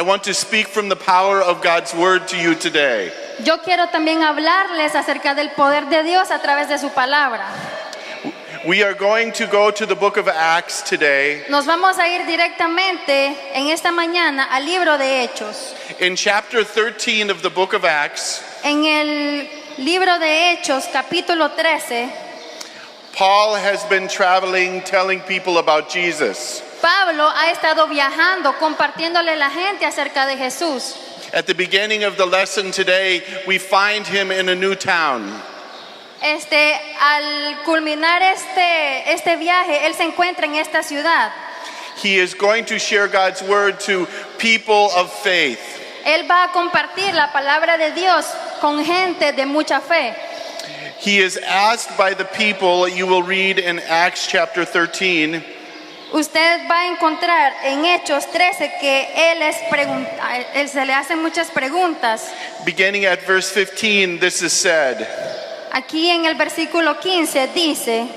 want to speak from the power of God's word to you today. Yo quiero también hablarles acerca del poder de Dios a través de su palabra. We are going to go to the book of Acts today. Nos vamos a ir directamente en esta mañana al libro de Hechos. In chapter 13 of the book of Acts, En el libro de Hechos, capítulo 13, Paul has been traveling, telling people about Jesus. Pablo ha estado viajando, compartiéndole a la gente acerca de Jesús. At the beginning of the lesson today, we find him in a new town. Al culminar este viaje, él se encuentra en esta ciudad. He is going to share God's word to people of faith. Él va a compartir la palabra de Dios con gente de mucha fe. He is asked by the people, you will read in Acts chapter 13, Usted va a encontrar en Hechos 13 que él se le hacen muchas preguntas. beginning at verse 15, this is said. Aquí en el versículo 15 dice: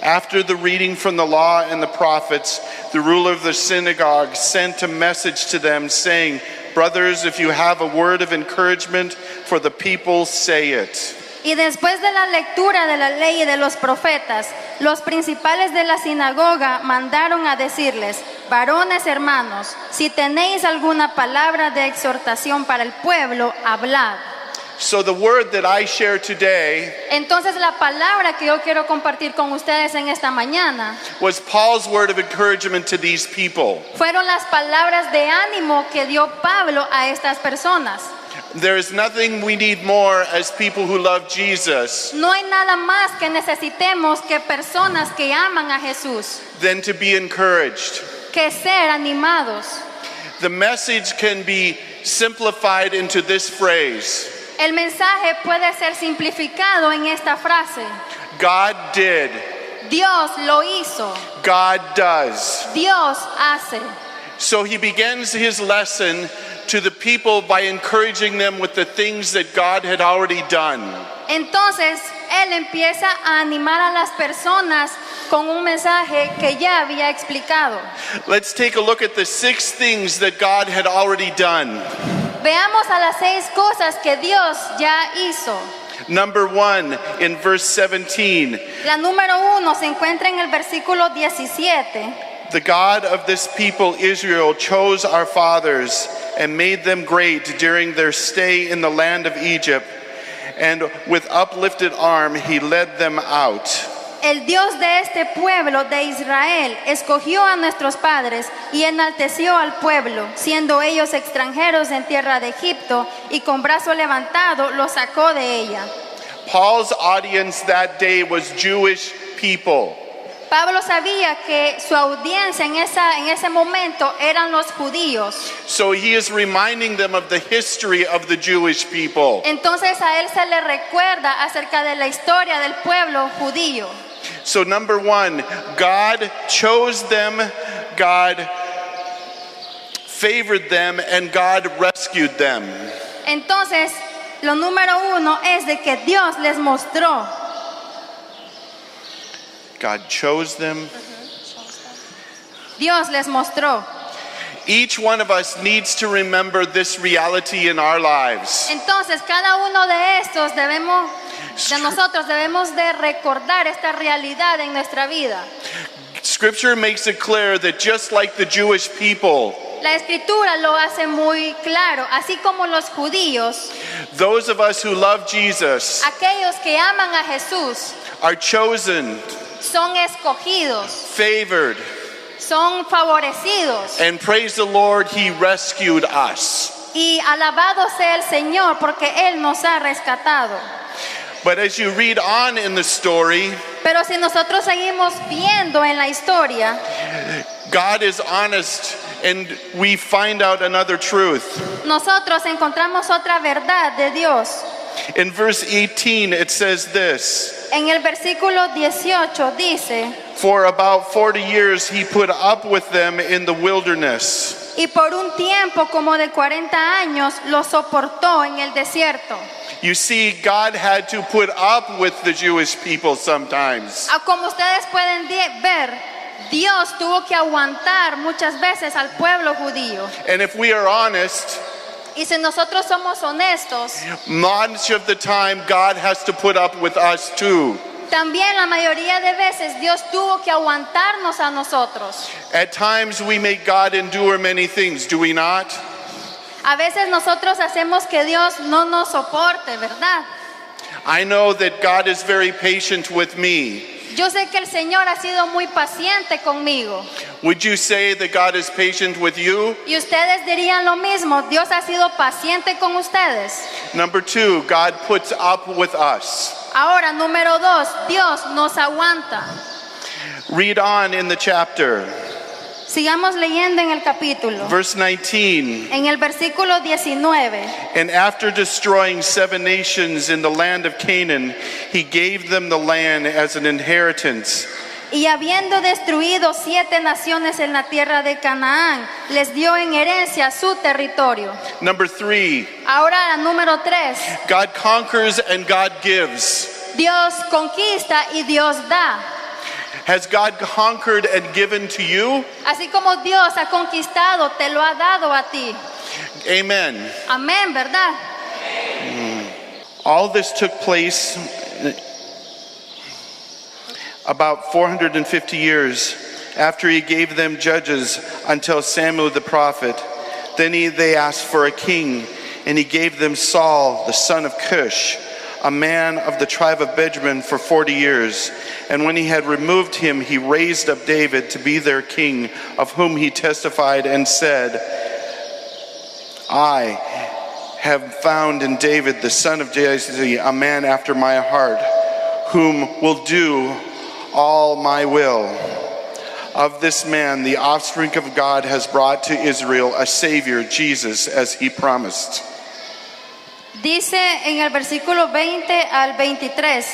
After the reading from the law and the prophets, the ruler of the synagogue sent a message to them saying, brothers, if you have a word of encouragement for the people, say it. Y después de la lectura de la ley y de los profetas, los principales de la sinagoga mandaron a decirles: varones hermanos, si tenéis alguna palabra de exhortación para el pueblo, hablad. So the word that I share today Entonces la palabra que yo quiero compartir con ustedes en esta mañana was Paul's word of encouragement to these people. fueron las palabras de ánimo que dio Pablo a estas personas. There is nothing we need more as people who love Jesus No hay nada más que necesitemos que personas que aman a Jesús, than to be encouraged. que ser animados. The message can be simplified into this phrase: El mensaje puede ser simplificado en esta frase: God did, Dios lo hizo, God does. Dios hace. So he begins his lesson to the people by encouraging them with the things that God had already done. Entonces él empieza a animar a las personas con un mensaje que ya había explicado. Let's take a look at the 6 things that God had already done. Veamos a las 6 cosas que Dios ya hizo. Number 1, in verse 17, La número 1 se encuentra en el versículo 17. the God of this people Israel chose our fathers and made them great during their stay in the land of Egypt, and with uplifted arm he led them out. El Dios de este pueblo de Israel escogió a nuestros padres y enalteció al pueblo, siendo ellos extranjeros en tierra de Egipto, y con brazo levantado los sacó de ella. Paul's audience that day was Jewish people. Pablo sabía que su audiencia en ese momento eran los judíos. So he is reminding them of the history of the Jewish people. Entonces a él se le recuerda acerca de la historia del pueblo judío. So number 1, God chose them, God favored them, and God rescued them. Entonces, lo número 1 es de que Dios les mostró. God chose them. Dios les mostró. Each one of us needs to remember this reality in our lives. Entonces, cada uno de nosotros debemos de recordar esta realidad en nuestra vida. Scripture makes it clear that just like the Jewish people, La Escritura lo hace muy claro, así como los judíos, those of us who love Jesus aquellos que aman a Jesús are chosen, son escogidos, favored, son favorecidos. and praise the Lord, he rescued us. Y alabado sea el Señor porque Él nos ha rescatado. But as you read on in the story, Pero si nosotros seguimos viendo en la historia, God is honest and we find out another truth. nosotros encontramos otra verdad de Dios. In verse 18 it says this: En el versículo 18 dice: for about 40 years he put up with them in the wilderness. y por un tiempo como de 40 años lo soportó en el desierto. You see, God had to put up with the Jewish people sometimes. Como ustedes pueden ver, Dios tuvo que aguantar muchas veces al pueblo judío. And if we are honest, Y si nosotros somos honestos, much of the time God has to put up with us too. también la mayoría de veces Dios tuvo que aguantarnos a nosotros. At times we make God endure many things, do we not? A veces nosotros hacemos que Dios no nos soporte, ¿verdad? I know that God is very patient with me. Yo sé que el Señor ha sido muy paciente conmigo. Would you say that God is patient with you? Y ustedes dirían lo mismo, Dios ha sido paciente con ustedes. Number 2, God puts up with us. Ahora, número 2, Dios nos aguanta. Read on in the chapter. Sigamos leyendo en el capítulo. Verse 19. En el versículo 19. And after destroying 7 nations in the land of Canaan, he gave them the land as an inheritance. Y habiendo destruido 7 naciones en la tierra de Canaán, les dio en herencia su territorio. Number 3, Ahora, número 3. God conquers and God gives. Dios conquista y Dios da. Has God conquered and given to you? Así como Dios ha conquistado, te lo ha dado a ti. Amen. Amén, ¿verdad? All this took place about 450 years after he gave them judges until Samuel the prophet. Then they asked for a king, and he gave them Saul, the son of Kish, a man of the tribe of Benjamin, for 40 years. And when he had removed him, he raised up David to be their king, of whom he testified and said, I have found in David, the son of Jesse, a man after my heart, whom will do all my will. Of this man, the offspring of God has brought to Israel a Savior, Jesus, as he promised. Dice en el versículo 20 al 23,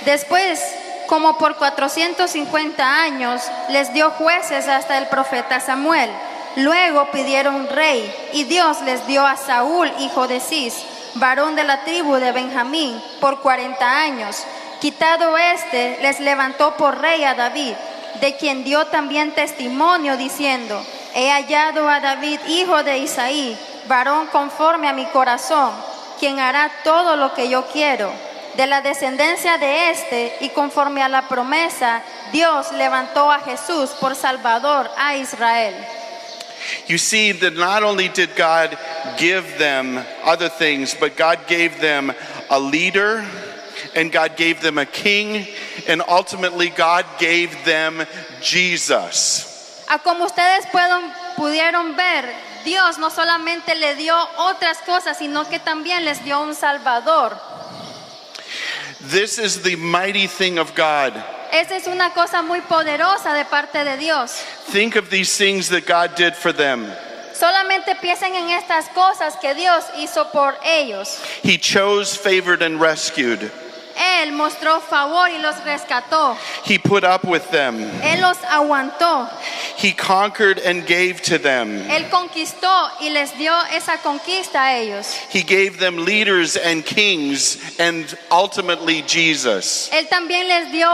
después, como por 450 años, les dio jueces hasta el profeta Samuel. Luego pidieron rey, y Dios les dio a Saúl, hijo de Cis, varón de la tribu de Benjamín, por 40 años. Quitado este, les levantó por rey a David, de quien dio también testimonio diciendo, he hallado a David, hijo de Isaí, varón conforme a mi corazón, quien hará todo lo que yo quiero. De la descendencia de este y conforme a la promesa, Dios levantó a Jesús por Salvador a Israel. You see that not only did God give them other things, but God gave them a leader, and God gave them a king, and ultimately God gave them Jesus. A como ustedes pudieron ver, Dios no solamente le dio otras cosas, sino que también les dio un Salvador. This is the mighty thing of God. Esa es una cosa muy poderosa de parte de Dios. Think of these things that God did for them. Solamente piensen en estas cosas que Dios hizo por ellos. He chose, favored, and rescued. Él mostró favor y los rescató. He put up with them. Él los aguantó. He conquered and gave to them. Él conquistó y les dio esa conquista a ellos. He gave them leaders and kings and ultimately Jesus. Él también les dio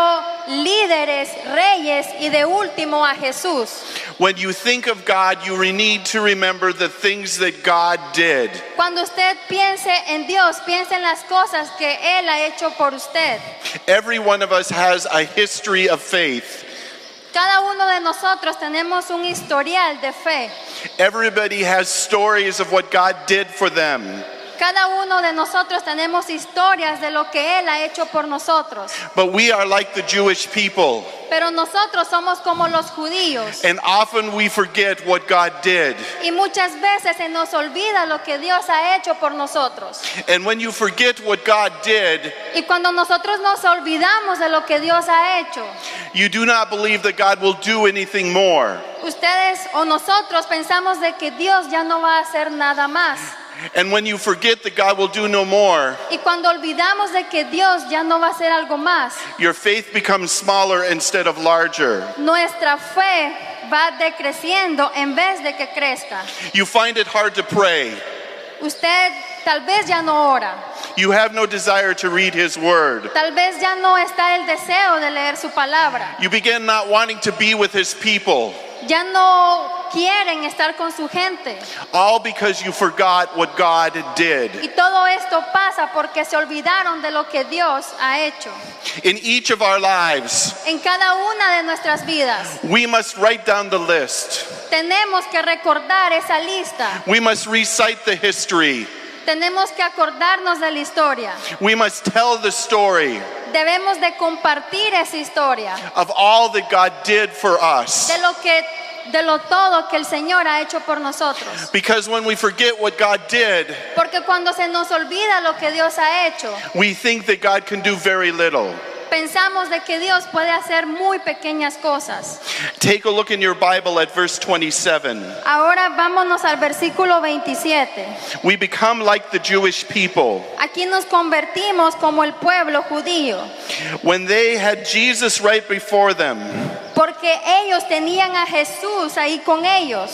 líderes, reyes y de último a Jesús. When you think of God, you need to remember the things that God did. Cuando usted piense en Dios, piense en las cosas que Él ha hecho por usted. Every one of us has a history of faith. Cada uno de nosotros tenemos un historial de fe. Everybody has stories of what God did for them. Cada uno de nosotros tenemos historias de lo que Él ha hecho por nosotros. But we are like the Jewish people. Pero nosotros somos como los judíos. And often we forget what God did. Y muchas veces se nos olvida lo que Dios ha hecho por nosotros. And when you forget what God did, Y cuando nosotros nos olvidamos de lo que Dios ha hecho, you do not believe that God will do anything more. ustedes o nosotros pensamos de que Dios ya no va a hacer nada más. And when you forget that God will do no more, Y cuando olvidamos de que Dios ya no va a hacer algo más, your faith becomes smaller instead of larger. nuestra fe va decreciendo en vez de que crezca. You find it hard to pray. Usted tal vez ya no ora. You have no desire to read his word. Tal vez ya no está el deseo de leer su palabra. You begin not wanting to be with his people, Ya no quieren estar con su gente. all because you forgot what God did. Y todo esto pasa porque se olvidaron de lo que Dios ha hecho. In each of our lives, En cada una de nuestras vidas we must write down the list. tenemos que recordar esa lista. We must recite the history. Tenemos que acordarnos de la historia. We must tell the story Debemos de compartir esa historia. of all that God did for us. De lo todo que el Señor ha hecho por nosotros. Because when we forget what God did, Porque cuando se nos olvida lo que Dios ha hecho, we think that God can do very little. pensamos de que Dios puede hacer muy pequeñas cosas. Take a look in your Bible at verse 27. Ahora vámonos al versículo 27. We become like the Jewish people. Aquí nos convertimos como el pueblo judío, When they had Jesus right before them, porque ellos tenían a Jesús ahí con ellos.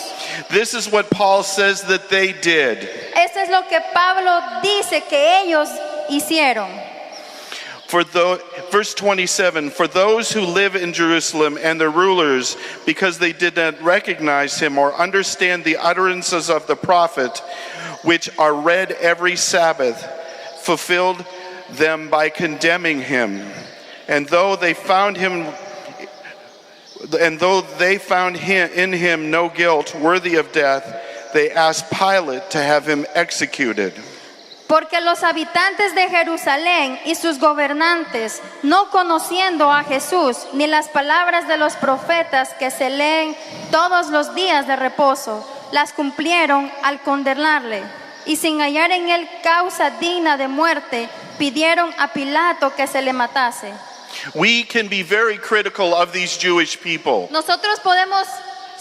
this is what Paul says that they did. Esto es lo que Pablo dice que ellos hicieron. Verse 27, for those who live in Jerusalem and the rulers, because they did not recognize him or understand the utterances of the prophet, which are read every Sabbath, fulfilled them by condemning him. And though they found in him no guilt worthy of death, they asked Pilate to have him executed. Porque los habitantes de Jerusalén y sus gobernantes, no conociendo a Jesús ni las palabras de los profetas que se leen todos los días de reposo, las cumplieron al condenarle. Y sin hallar en él causa digna de muerte, pidieron a Pilato que se le matase. We can be very critical of these Jewish people. Nosotros podemos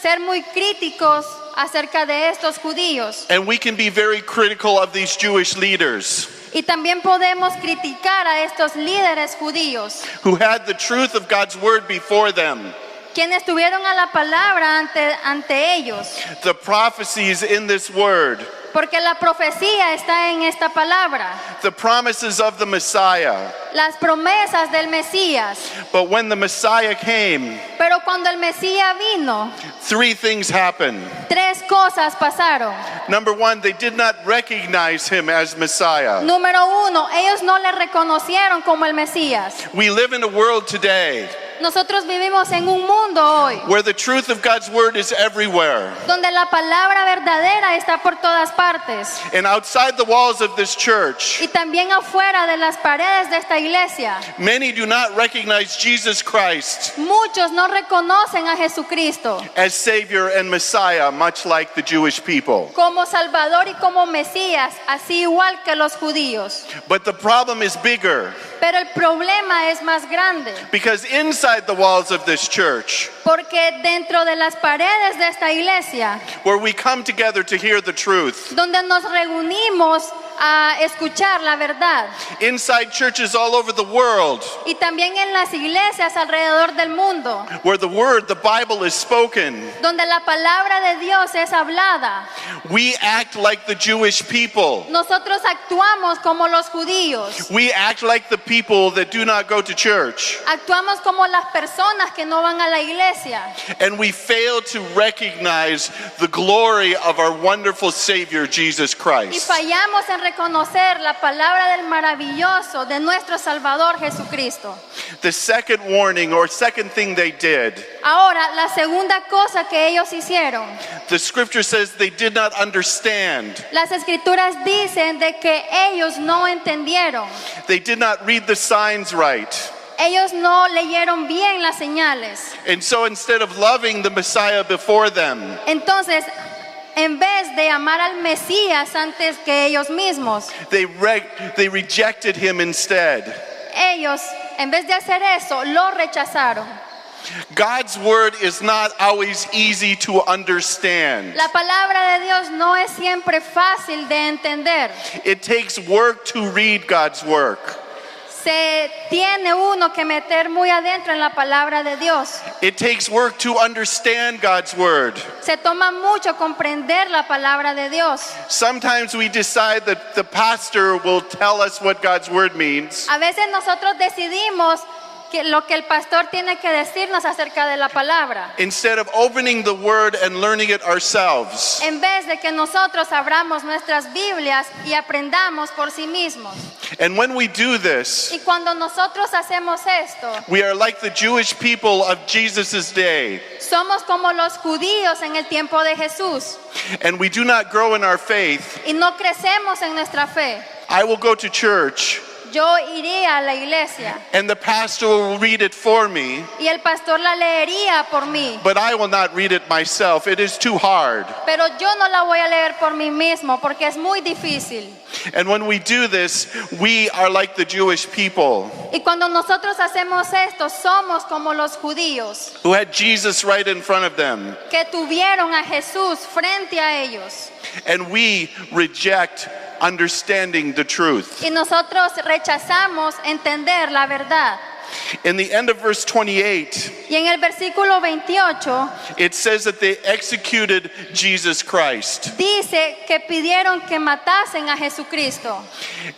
ser muy críticos acerca de estos judíos. And we can be very critical of these Jewish leaders Y también podemos criticar a estos líderes judíos, who had the truth of God's word before them. quienes tuvieron a la palabra ante ellos. The prophecies in this word, Porque la profecía está en esta palabra, the promises of the Messiah. las promesas del Mesías. But when the Messiah came, Pero cuando el Mesías vino, 3 things happened. 3 cosas pasaron. Number 1, they did not recognize him as Messiah. Número 1, ellos no le reconocieron como el Mesías. We live in a world today Nosotros vivimos en un mundo hoy where the truth of God's word is everywhere. donde la palabra verdadera está por todas partes. And outside the walls of this church, Y también afuera de las paredes de esta iglesia, many do not recognize Jesus Christ muchos no reconocen a Jesucristo as Savior and Messiah, much like the Jewish people. como Salvador y como Mesías, así igual que los judíos. But the problem is bigger, Pero el problema es más grande, because inside the walls of this church, porque dentro de las paredes de esta iglesia, where we come together to hear the truth, donde nos reunimos a escuchar la verdad, inside churches all over the world, y también en las iglesias alrededor del mundo, where the word, the Bible, is spoken, donde la palabra de Dios es hablada, we act like the Jewish people. nosotros actuamos como los judíos, We act like the people that do not go to church. actuamos como las personas que no van a la iglesia, And we fail to recognize the glory of our wonderful Savior, Jesus y Christ. fallamos en reconocer la palabra del maravilloso de nuestro Salvador Jesucristo. The second warning or second thing they did, Ahora, la segunda cosa que ellos hicieron, the scripture says they did not understand. las escrituras dicen de que ellos no entendieron, They did not read the signs right. ellos no leyeron bien las señales. And so instead of loving the Messiah before them, Entonces, en vez de amar al Mesías antes que ellos mismos, they rejected him instead. ellos, en vez de hacer eso, lo rechazaron. God's word is not always easy to understand. La palabra de Dios no es siempre fácil de entender. It takes work to read God's work. se tiene uno que meter muy adentro en la palabra de Dios. It takes work to understand God's word. Se toma mucho comprender la palabra de Dios. Sometimes we decide that the pastor will tell us what God's word means, A veces nosotros decidimos que lo que el pastor tiene que decirnos acerca de la palabra, instead of opening the word and learning it ourselves. en vez de que nosotros abramos nuestras Biblias y aprendamos por sí mismos. And when we do this, Y cuando nosotros hacemos esto, we are like the Jewish people of Jesus' day, somos como los judíos en el tiempo de Jesús and we do not grow in our faith. y no crecemos en nuestra fe. I will go to church, Yo iría a la iglesia and the pastor will read it for me, y el pastor la leería por mí, but I will not read it myself. It is too hard. pero yo no la voy a leer por mí mismo porque es muy difícil. And when we do this, we are like the Jewish people Y cuando nosotros hacemos esto, somos como los judíos who had Jesus right in front of them, que tuvieron a Jesús frente a ellos. and we reject understanding the truth. Y nosotros rechazamos entender la verdad. In the end of verse 28, Y en el versículo 28 it says that they executed Jesus Christ. dice que pidieron que matasen a Jesucristo.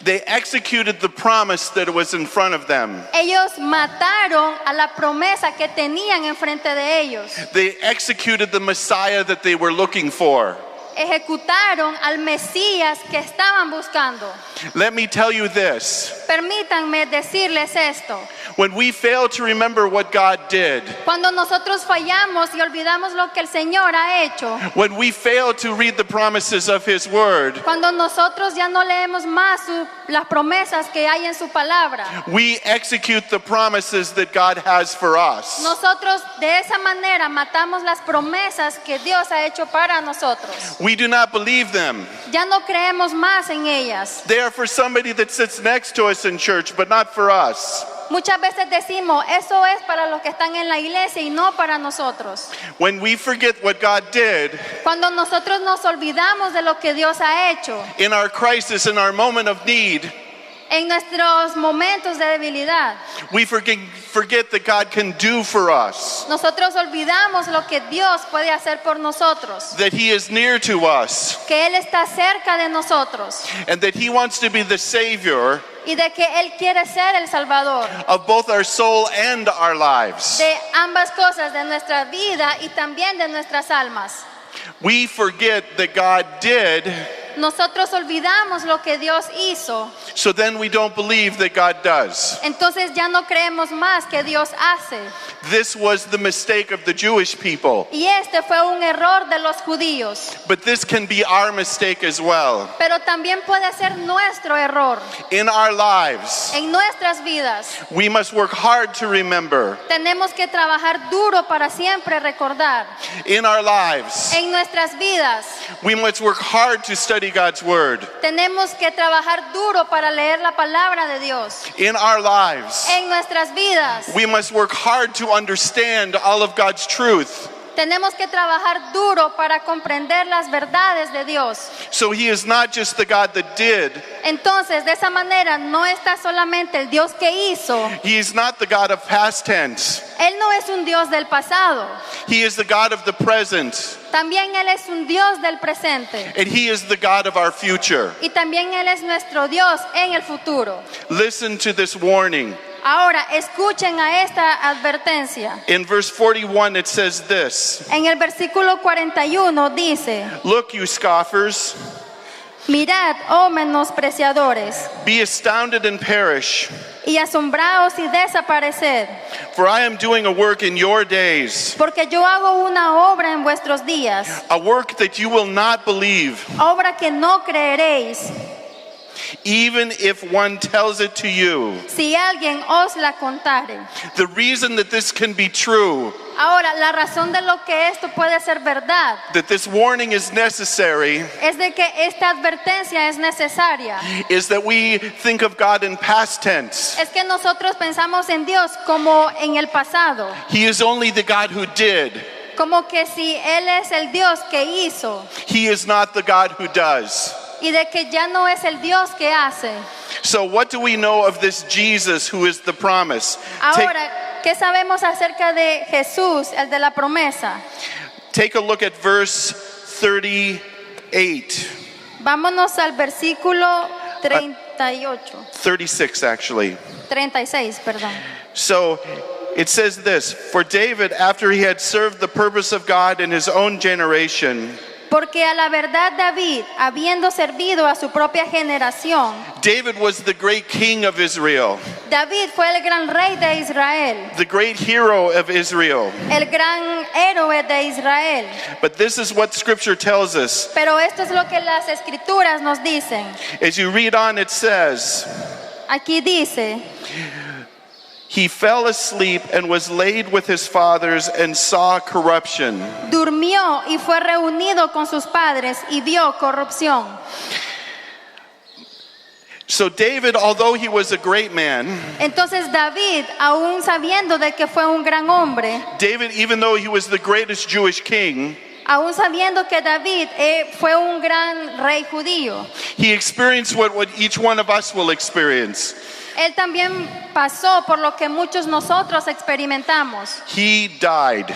They executed the promise that was in front of them. Ellos mataron a la promesa que tenían enfrente de ellos. They executed the Messiah that they were looking for. Ejecutaron al Mesías que estaban buscando. Let me tell you this. Permítanme decirles esto. When we fail to remember what God did, Cuando nosotros fallamos y olvidamos lo que el Señor ha hecho, when we fail to read the promises of His Word, cuando nosotros ya no leemos más las promesas que hay en su palabra, we execute the promises that God has for us. nosotros de esa manera matamos las promesas que Dios ha hecho para nosotros. We do not believe them. Ya no creemos más en ellas. They are for somebody that sits next to us in church, but not for us. Muchas veces decimos, eso es para los que están en la iglesia y no para nosotros. When we forget what God did Cuando nosotros nos olvidamos de lo que Dios ha hecho, in our crisis, in our moment of need, en nuestros momentos de debilidad, we forget that God can do for us, nosotros olvidamos lo que Dios puede hacer por nosotros, that He is near to us, que Él está cerca de nosotros and that He wants to be the Savior y de que Él quiere ser el Salvador of both our soul and our lives. de ambas cosas, de nuestra vida y también de nuestras almas. We forget that God did, Nosotros olvidamos lo que Dios hizo, so then we don't believe that God does. entonces ya no creemos más que Dios hace. This was the mistake of the Jewish people, Y este fue un error de los judíos, but this can be our mistake as well. pero también puede ser nuestro error In our lives, en nuestras vidas. we must work hard to remember. Tenemos que trabajar duro para siempre recordar. In our lives, En nuestras vidas we must work hard to study God's Word. tenemos que trabajar duro para leer la palabra de Dios. In our lives, En nuestras vidas we must work hard to understand all of God's truth. tenemos que trabajar duro para comprender las verdades de Dios. So He is not just the God that did, Entonces, de esa manera no está solamente el Dios que hizo. He is not the God of past tense. Él no es un Dios del pasado. He is the God of the present, También Él es un Dios del presente. and He is the God of our future. Y también Él es nuestro Dios en el futuro. Listen to this warning. Ahora, escuchen a esta advertencia. In verse 41, it says this: En el versículo 41 dice: Look, you scoffers, Mirad, oh menospreciadores, be astounded and perish, y asombraos y desapareced, for I am doing a work in your days, porque yo hago una obra en vuestros días, a work that you will not believe, obra que no creeréis, even if one tells it to you. si alguien os la contare. The reason that this can be true, Ahora, la razón de lo que esto puede ser verdad that this warning is necessary, es de que esta advertencia es necesaria. is that we think of God in past tense. Es que nosotros pensamos en Dios como en el pasado, He is only the God who did. como que si Él es el Dios que hizo. He is not the God who does. y de que ya no es el Dios que hace. So what do we know of this Jesus who is the promise? Ahora, ¿qué sabemos acerca de Jesús, el de la promesa? Take a look at verse 38. Vámonos al versículo 38. 36 actually. 36, perdón. So it says this, for David, after he had served the purpose of God in his own generation, Porque a la verdad David, habiendo servido a su propia generación, David was the great king of Israel, David fue el gran rey de Israel, the great hero of Israel. el gran héroe de Israel. But this is what scripture tells us. Pero esto es lo que las escrituras nos dicen. As you read on, it says, Aquí dice, he fell asleep and was laid with his fathers and saw corruption. durmió y fue reunido con sus padres y vio corrupción. So David, although he was a great man, Entonces David, aún sabiendo de que fue un gran hombre, David, even though he was the greatest Jewish king, aún sabiendo que David fue un gran rey judío, he experienced what each one of us will experience. él también pasó por lo que muchos nosotros experimentamos. He died.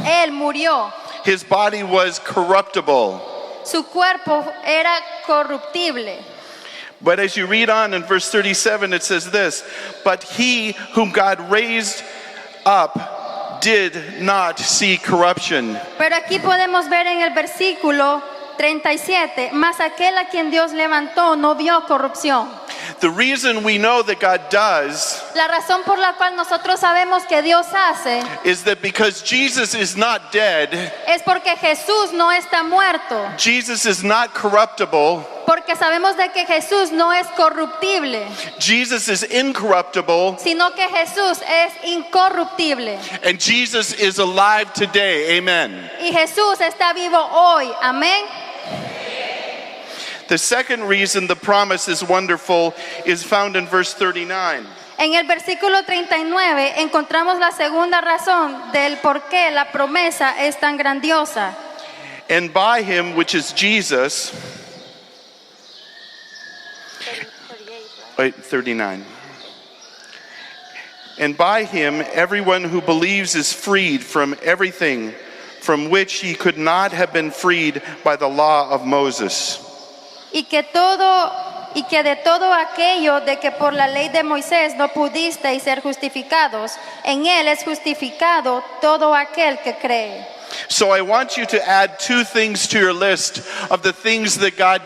Él murió. His body was corruptible. Su cuerpo era corruptible. But as you read on in verse 37, it says this, but he whom God raised up did not see corruption. Pero aquí podemos ver en el versículo 37, mas aquel a quien Dios levantó no vio corrupción. The reason we know that God does La razón por la cual nosotros sabemos que Dios hace is that because Jesus is not dead, es porque Jesús no está muerto, Jesus is not corruptible, porque sabemos de que Jesús no es corruptible, Jesus is incorruptible, sino que Jesús es incorruptible. and Jesus is alive today. Amen. Y Jesús está vivo hoy. Amén. The second reason the promise is wonderful is found in verse 39. En el versículo 39 encontramos la segunda razón del por qué la promesa es tan grandiosa. And by him, which is Jesus, wait, 39. And by him, everyone who believes is freed from everything from which he could not have been freed by the law of Moses. Y que de todo aquello de que por la ley de Moisés no pudisteis ser justificados, en él es justificado todo aquel que cree. So I want you to add two things to your list of the things that God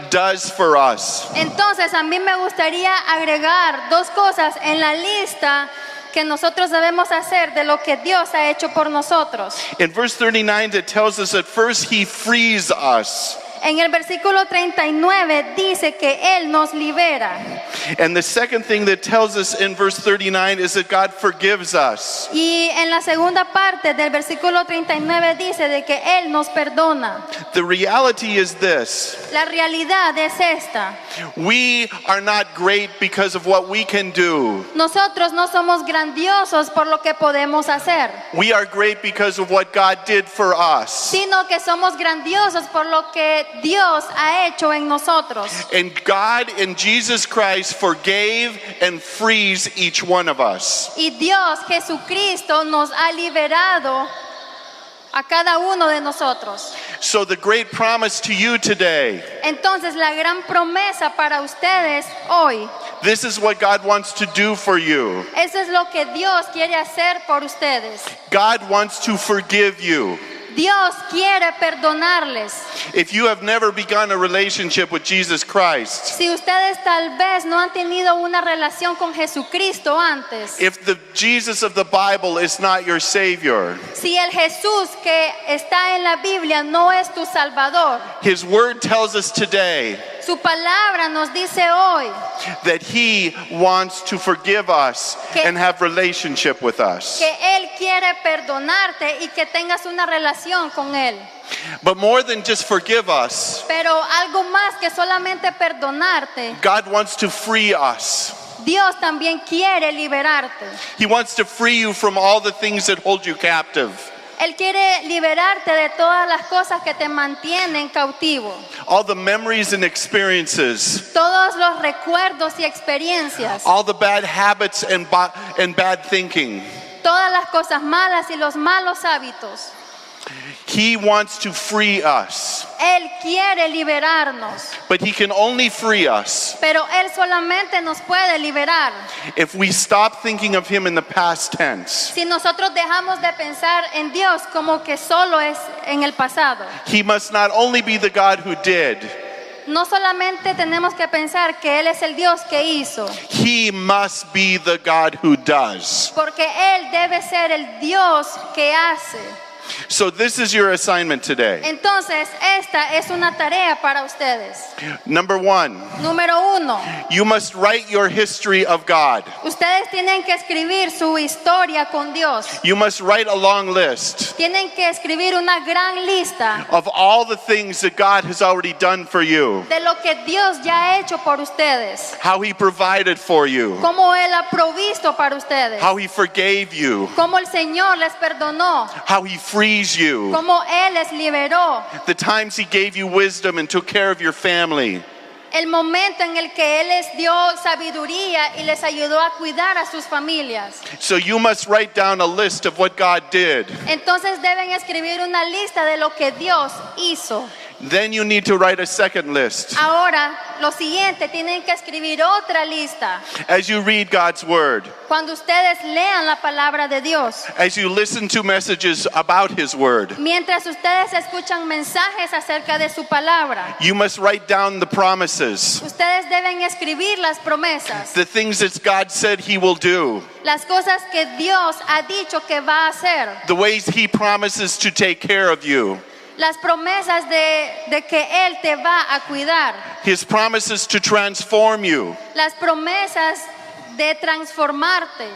does for us. Entonces a mí me gustaría agregar dos cosas en la lista que nosotros debemos hacer de lo que Dios ha hecho por nosotros. In verse 39, it tells us that first he frees us. En el versículo 39 dice que Él nos libera. And the second thing that tells us in verse 39 is that God forgives us. Y en la segunda parte del versículo 39 dice de que Él nos perdona. The reality is this: La realidad es esta. we are not great because of what we can do. Nosotros no somos grandiosos por lo que podemos hacer, We are great because of what God did for us. sino que somos grandiosos por lo que Dios ha hecho en nosotros. And God in Jesus Christ forgave and frees each one of us. Y Dios Jesucristo nos ha liberado a cada uno de nosotros. So the great promise to you today, Entonces la gran promesa para ustedes hoy, this is what God wants to do for you. eso es lo que Dios quiere hacer por ustedes. God wants to forgive you. Dios quiere perdonarles. If you have never begun a relationship with Jesus Christ, Si ustedes tal vez no han tenido una relación con Jesucristo antes, if the Jesus of the Bible is not your Savior, si el Jesús que está en la Biblia no es tu Salvador, His Word tells us today su palabra nos dice hoy that He wants to forgive us Que- and have relationship with us. que Él quiere perdonarte y que tengas una relación con Él. But more than just forgive us, Pero algo más que solamente perdonarte, God wants to free us. Dios también quiere liberarte. He wants to free you from all the things that hold you captive. Él quiere liberarte de todas las cosas que te mantienen cautivo. All the memories and experiences, Todos los recuerdos y experiencias. all the bad habits and bad thinking. Todas las cosas malas y los malos hábitos. He wants to free us, Él quiere liberarnos. but he can only free us Pero Él solamente nos puede liberar if we stop thinking of him in the past tense. si nosotros dejamos de pensar en Dios como que solo es en el pasado. He must not only be the God who did, No solamente tenemos que pensar que Él es el Dios que hizo, he must be the God who does. porque Él debe ser el Dios que hace. So this is your assignment today. Entonces, esta es una tarea para ustedes. Number 1, Número 1, you must write your history of God. ustedes tienen que escribir su historia con Dios. You must write a long list Tienen que escribir una gran lista of all the things that God has already done for you, de lo que Dios ya ha hecho por ustedes. how he provided for you, Cómo Él ha provisto para ustedes. how he forgave you, Cómo el Señor les perdonó. how he frees you, Cómo Él les liberó. the times he gave you wisdom and took care of your family. El momento en el que Él les dio sabiduría y les ayudó a cuidar a sus familias. So you must write down a list of what God did. Entonces deben escribir una lista de lo que Dios hizo. Then you need to write a second list. Ahora, lo siguiente, tienen que escribir otra lista. As you read God's word, Cuando ustedes lean la palabra de Dios, as you listen to messages about his word, mientras ustedes escuchan mensajes acerca de su palabra, you must write down the promises, ustedes deben escribir las promesas, the things that God said he will do, las cosas que Dios ha dicho que va a hacer, the ways he promises to take care of you, las promesas de que Él te va a cuidar, his promises to transform you las promesas de transformarte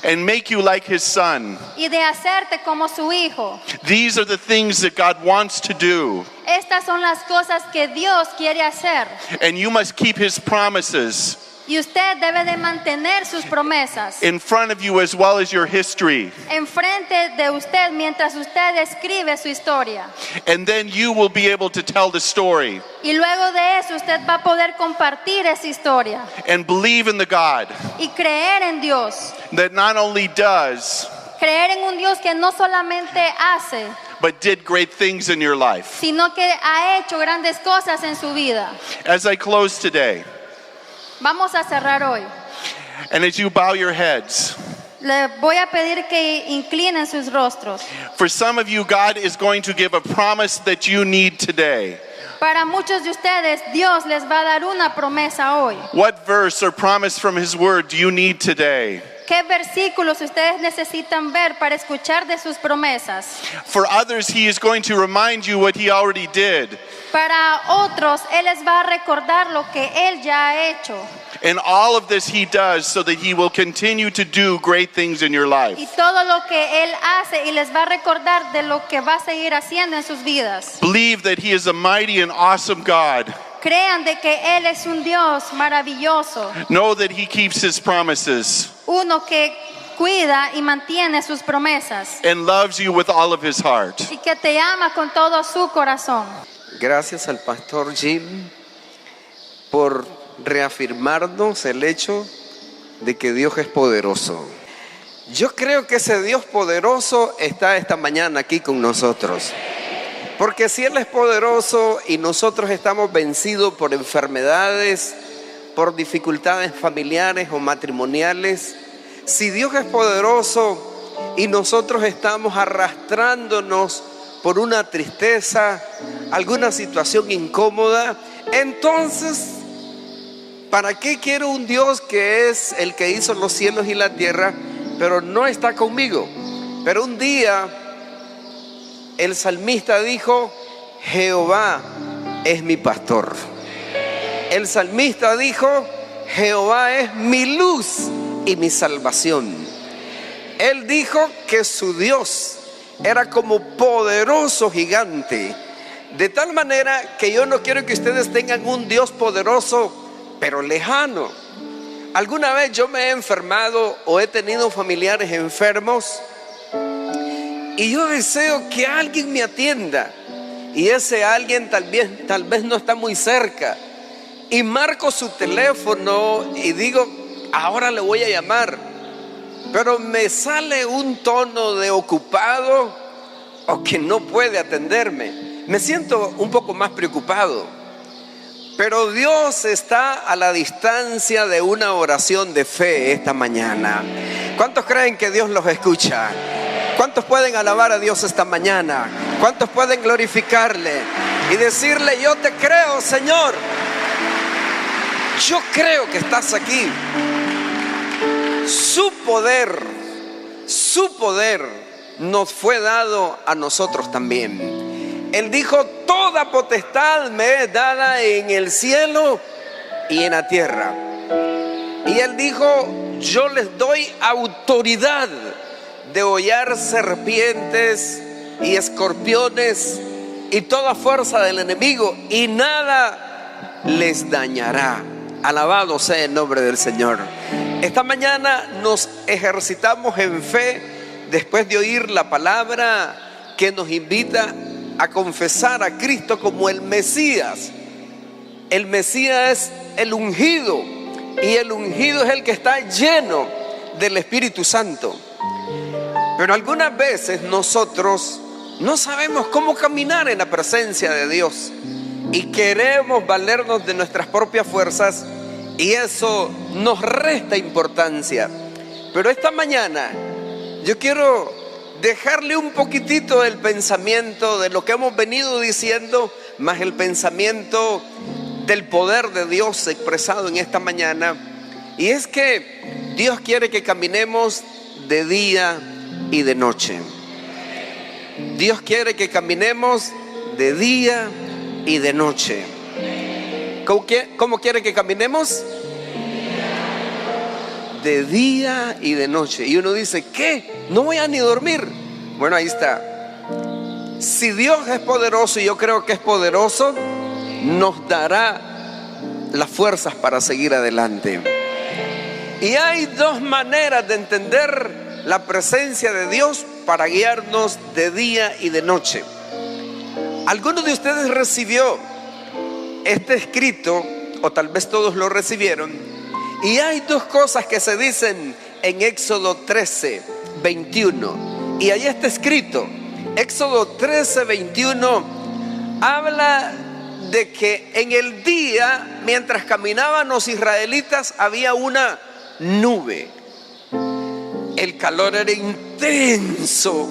and make you like his son. y de hacerte como su hijo. These are the things that God wants to do, Estas son las cosas que Dios quiere hacer and you must keep his promises y usted debe de mantener sus promesas in front of you as well as your history. enfrente de usted mientras usted escribe su historia. And then you will be able to tell the story Y luego de eso usted va a poder compartir esa historia and believe in the God y creer en Dios. that not only does, Creer en un Dios que no solamente hace, but did great things in your life. sino que ha hecho grandes cosas en su vida. As I close today, Vamos a cerrar hoy. and as you bow your heads, Le voy a pedir que inclinen sus rostros. for some of you, God is going to give a promise that you need today. Para muchos de ustedes, Dios les va a dar una promesa hoy. What verse or promise from his word do you need today? ¿Qué versículos ustedes necesitan ver para escuchar de sus promesas? For others, he is going to remind you what he already did. Para otros, Él les va a recordar lo que Él ya ha hecho. And all of this he does so that he will continue to do great things in your life. Y todo lo que Él hace y les va a recordar de lo que va a seguir haciendo en sus vidas. Believe that he is a mighty and awesome God. Crean de que Él es un Dios maravilloso, Know that he keeps his promises uno que cuida y mantiene sus promesas and loves you with all of his heart. y que te ama con todo su corazón. Gracias al pastor Jim por reafirmarnos el hecho de que Dios es poderoso. Yo creo que ese Dios poderoso está esta mañana aquí con nosotros. Porque si Él es poderoso y nosotros estamos vencidos por enfermedades, por dificultades familiares o matrimoniales, si Dios es poderoso y nosotros estamos arrastrándonos por una tristeza, alguna situación incómoda, entonces, ¿para qué quiero un Dios que es el que hizo los cielos y la tierra, pero no está conmigo? Pero un día el salmista dijo: Jehová es mi pastor. El salmista dijo: Jehová es mi luz y mi salvación. Él dijo que su Dios era como poderoso gigante. De tal manera que yo no quiero que ustedes tengan un Dios poderoso pero lejano. Alguna vez yo me he enfermado o he tenido familiares enfermos y yo deseo que alguien me atienda, y ese alguien tal vez no está muy cerca, y marco su teléfono y digo, ahora le voy a llamar, pero me sale un tono de ocupado o que no puede atenderme. Me siento un poco más preocupado. Pero Dios está a la distancia de una oración de fe esta mañana. ¿Cuántos creen que Dios los escucha? ¿Cuántos pueden alabar a Dios esta mañana? ¿Cuántos pueden glorificarle y decirle, yo te creo, Señor? Yo creo que estás aquí. Su poder nos fue dado a nosotros también. Él dijo, toda potestad me es dada en el cielo y en la tierra. Y Él dijo, yo les doy autoridad de hollar serpientes y escorpiones y toda fuerza del enemigo, y nada les dañará. Alabado sea el nombre del Señor. Esta mañana nos ejercitamos en fe después de oír la palabra que nos invita a confesar a Cristo como el Mesías. El Mesías es el ungido, y el ungido es el que está lleno del Espíritu Santo. Pero algunas veces nosotros no sabemos cómo caminar en la presencia de Dios y queremos valernos de nuestras propias fuerzas, y eso nos resta importancia. Pero esta mañana yo quiero dejarle un poquitito el pensamiento de lo que hemos venido diciendo, más el pensamiento del poder de Dios expresado en esta mañana. Y es que Dios quiere que caminemos de día y de noche. Dios quiere que caminemos de día y de noche. ¿Cómo quiere que caminemos? De día y de noche. Y uno dice, ¿qué? No voy a ni dormir. Bueno, ahí está. Si Dios es poderoso, y yo creo que es poderoso, nos dará las fuerzas para seguir adelante. Y hay dos maneras de entender la presencia de Dios para guiarnos de día y de noche. ¿Alguno de ustedes recibió este escrito? O tal vez todos lo recibieron. Y hay dos cosas que se dicen en Éxodo 13, 21. Y ahí está escrito. Éxodo 13, 21 habla de que en el día, mientras caminaban los israelitas, había una nube. El calor era intenso.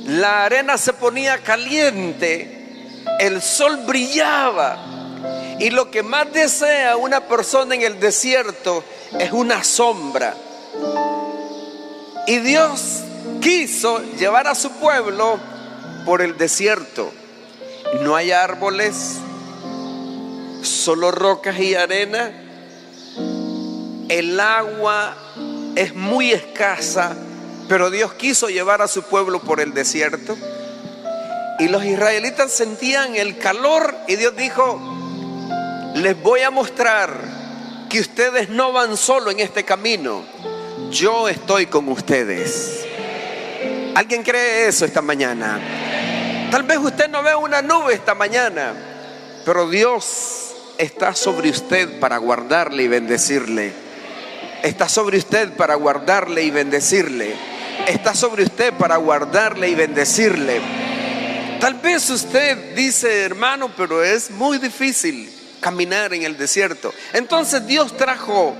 La arena se ponía caliente. El sol brillaba. Y lo que más desea una persona en el desierto es una sombra. Y Dios quiso llevar a su pueblo por el desierto. No hay árboles, solo rocas y arena. El agua es muy escasa, pero Dios quiso llevar a su pueblo por el desierto. Y los israelitas sentían el calor, y Dios dijo, les voy a mostrar que ustedes no van solo en este camino. Yo estoy con ustedes. ¿Alguien cree eso esta mañana? Tal vez usted no ve una nube esta mañana, pero Dios está sobre usted para guardarle y bendecirle. Está sobre usted para guardarle y bendecirle. Está sobre usted para guardarle y bendecirle. Tal vez usted dice, hermano, pero es muy difícil caminar en el desierto. Entonces Dios trajo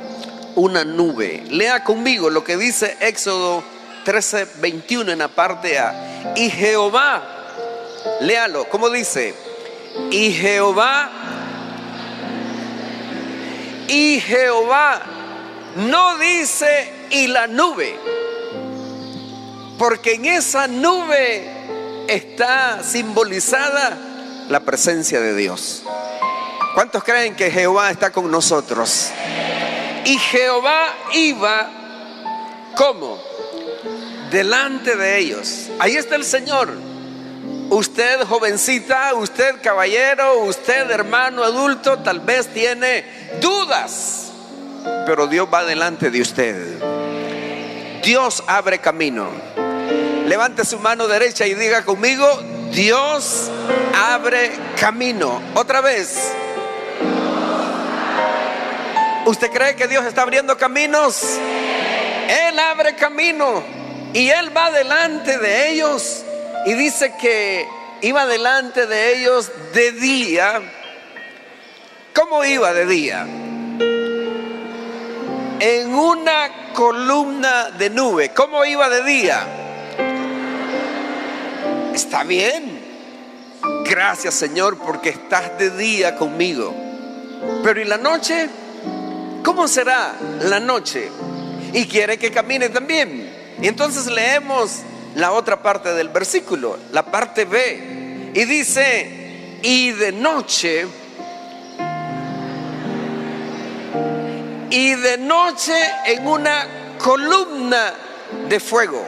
una nube. Lea conmigo lo que dice Éxodo 13, 21 en la parte A. Y Jehová, léalo, ¿cómo dice? Y Jehová, no dice y la nube, porque en esa nube está simbolizada la presencia de Dios. ¿Cuántos creen que Jehová está con nosotros? Y Jehová iba, ¿cómo? Delante de ellos. Ahí está el Señor. Usted jovencita, usted caballero, usted hermano adulto, tal vez tiene dudas, pero Dios va delante de usted. Dios abre camino. Levante su mano derecha y diga conmigo: Dios abre camino. Otra vez. ¿Usted cree que Dios está abriendo caminos? Él abre camino y Él va delante de ellos. Y dice que iba delante de ellos de día. ¿Cómo iba de día? En una columna de nube. ¿Cómo iba de día? Está bien. Gracias, Señor, porque estás de día conmigo. Pero ¿y la noche? ¿Cómo será la noche? Y quiere que camine también. Y entonces leemos la otra parte del versículo, la parte B. Y dice: y de noche en una columna de fuego.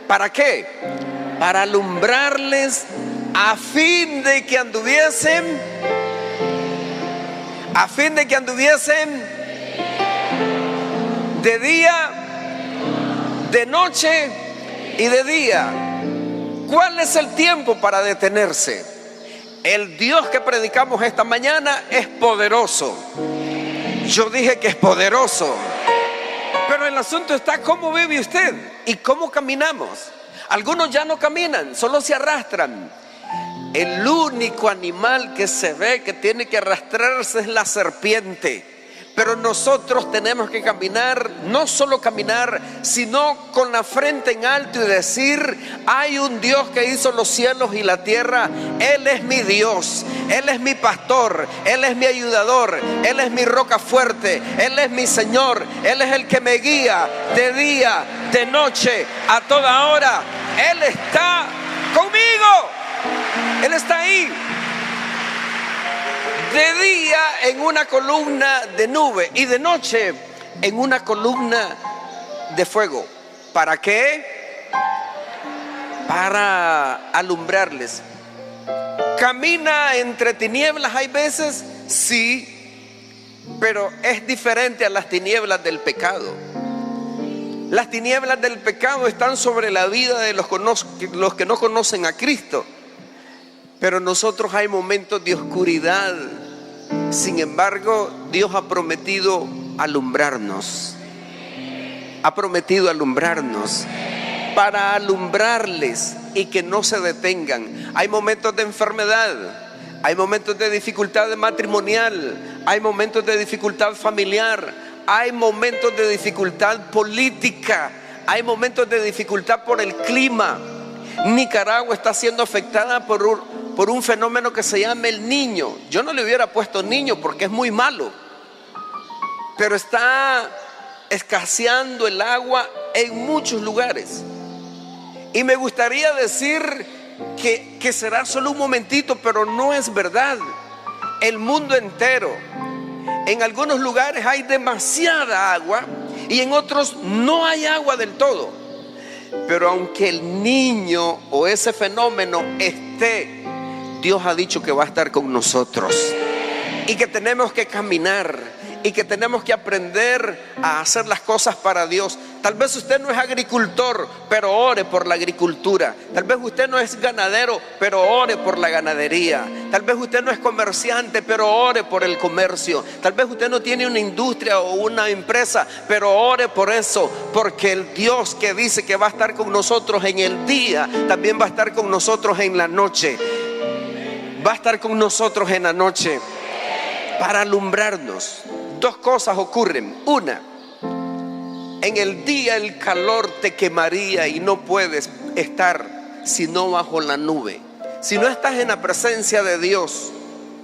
¿Para qué? Para alumbrarles, a fin de que anduviesen de día, de noche y de día. ¿Cuál es el tiempo para detenerse? El Dios que predicamos esta mañana es poderoso. Yo dije que es poderoso. Pero el asunto está: ¿cómo vive usted? ¿Y cómo caminamos? Algunos ya no caminan, solo se arrastran. El único animal que se ve que tiene que arrastrarse es la serpiente. Pero nosotros tenemos que caminar, no solo caminar, sino con la frente en alto y decir: hay un Dios que hizo los cielos y la tierra. Él es mi Dios, Él es mi pastor, Él es mi ayudador, Él es mi roca fuerte, Él es mi Señor, Él es el que me guía de día, de noche, a toda hora. Él está conmigo, Él está ahí. De día en una columna de nube y de noche en una columna de fuego. ¿Para qué? Para alumbrarles. ¿Camina entre tinieblas hay veces? Sí, pero es diferente a las tinieblas del pecado. Las tinieblas del pecado están sobre la vida de los que no conocen a Cristo. Pero nosotros hay momentos de oscuridad. Sin embargo, Dios ha prometido alumbrarnos. Ha prometido alumbrarnos para alumbrarles y que no se detengan. Hay momentos de enfermedad, hay momentos de dificultad matrimonial, hay momentos de dificultad familiar, hay momentos de dificultad política, hay momentos de dificultad por el clima. Nicaragua está siendo afectada por un fenómeno que se llama el Niño. Yo no le hubiera puesto niño porque es muy malo, pero está escaseando el agua en muchos lugares. Y me gustaría decir que será solo un momentito, pero no es verdad. El mundo entero, en algunos lugares hay demasiada agua y en otros no hay agua del todo. Pero aunque el Niño o ese fenómeno esté, Dios ha dicho que va a estar con nosotros y que tenemos que caminar y que tenemos que aprender a hacer las cosas para Dios. Tal vez usted no es agricultor, pero ore por la agricultura. Tal vez usted no es ganadero, pero ore por la ganadería. Tal vez usted no es comerciante, pero ore por el comercio. Tal vez usted no tiene una industria o una empresa, pero ore por eso, porque el Dios que dice que va a estar con nosotros en el día, también va a estar con nosotros en la noche. Va a estar con nosotros en la noche para alumbrarnos. Dos cosas ocurren. Una, en el día el calor te quemaría y no puedes estar sino bajo la nube. Si no estás en la presencia de Dios,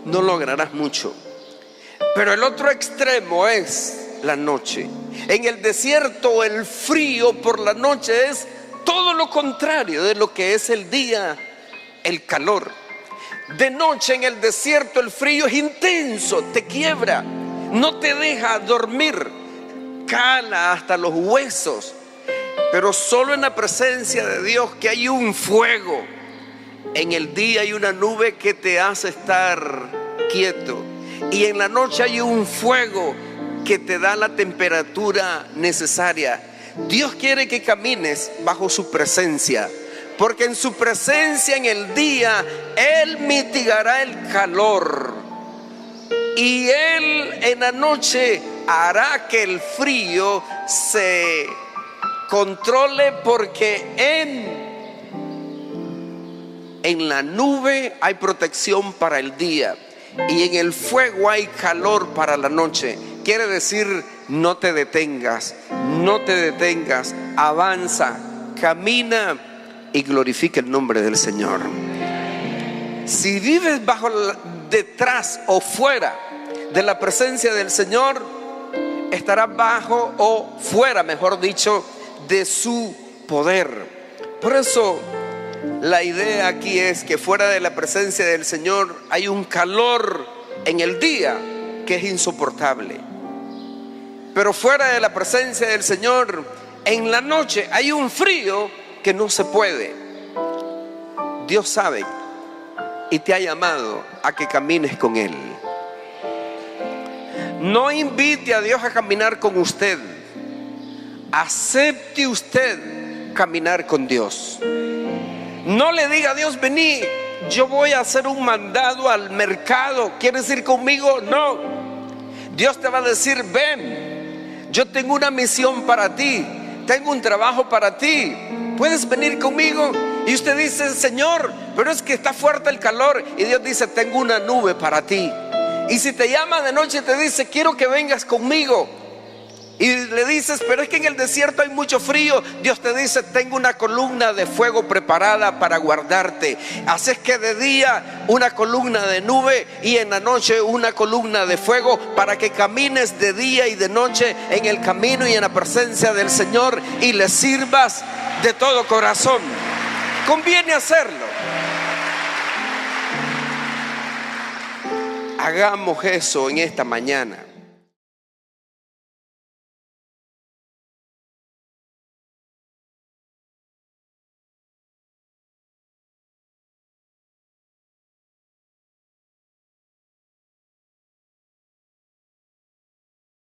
no lograrás mucho. Pero el otro extremo es la noche. En el desierto el frío por la noche es todo lo contrario de lo que es el día, el calor. De noche en el desierto el frío es intenso, te quiebra, no te deja dormir, cala hasta los huesos. Pero solo en la presencia de Dios, que hay un fuego. En el día hay una nube que te hace estar quieto, y en la noche hay un fuego que te da la temperatura necesaria. Dios quiere que camines bajo su presencia, porque en su presencia en el día Él mitigará el calor, y Él en la noche hará que el frío se controle, porque en la nube hay protección para el día y en el fuego hay calor para la noche. Quiere decir, no te detengas, avanza, camina y glorifica el nombre del Señor. Si vives detrás o fuera de la presencia del Señor, estarás bajo o fuera, mejor dicho, de su poder. Por eso la idea aquí es que fuera de la presencia del Señor hay un calor en el día que es insoportable, pero fuera de la presencia del Señor en la noche hay un frío que no se puede. Dios sabe y te ha llamado a que camines con Él. No invite a Dios a caminar con usted. Acepte usted caminar con Dios. No le diga a Dios, vení, yo voy a hacer un mandado al mercado, ¿quieres ir conmigo? No. Dios te va a decir, ven, yo tengo una misión para ti, tengo un trabajo para ti, ¿puedes venir conmigo? Y usted dice, Señor, pero es que está fuerte el calor. Y Dios dice, tengo una nube para ti. Y si te llama de noche y te dice, quiero que vengas conmigo, y le dices, pero es que en el desierto hay mucho frío, Dios te dice, tengo una columna de fuego preparada para guardarte. Así es que de día una columna de nube y en la noche una columna de fuego, para que camines de día y de noche en el camino y en la presencia del Señor y le sirvas de todo corazón. Conviene hacerlo. Hagamos eso en esta mañana.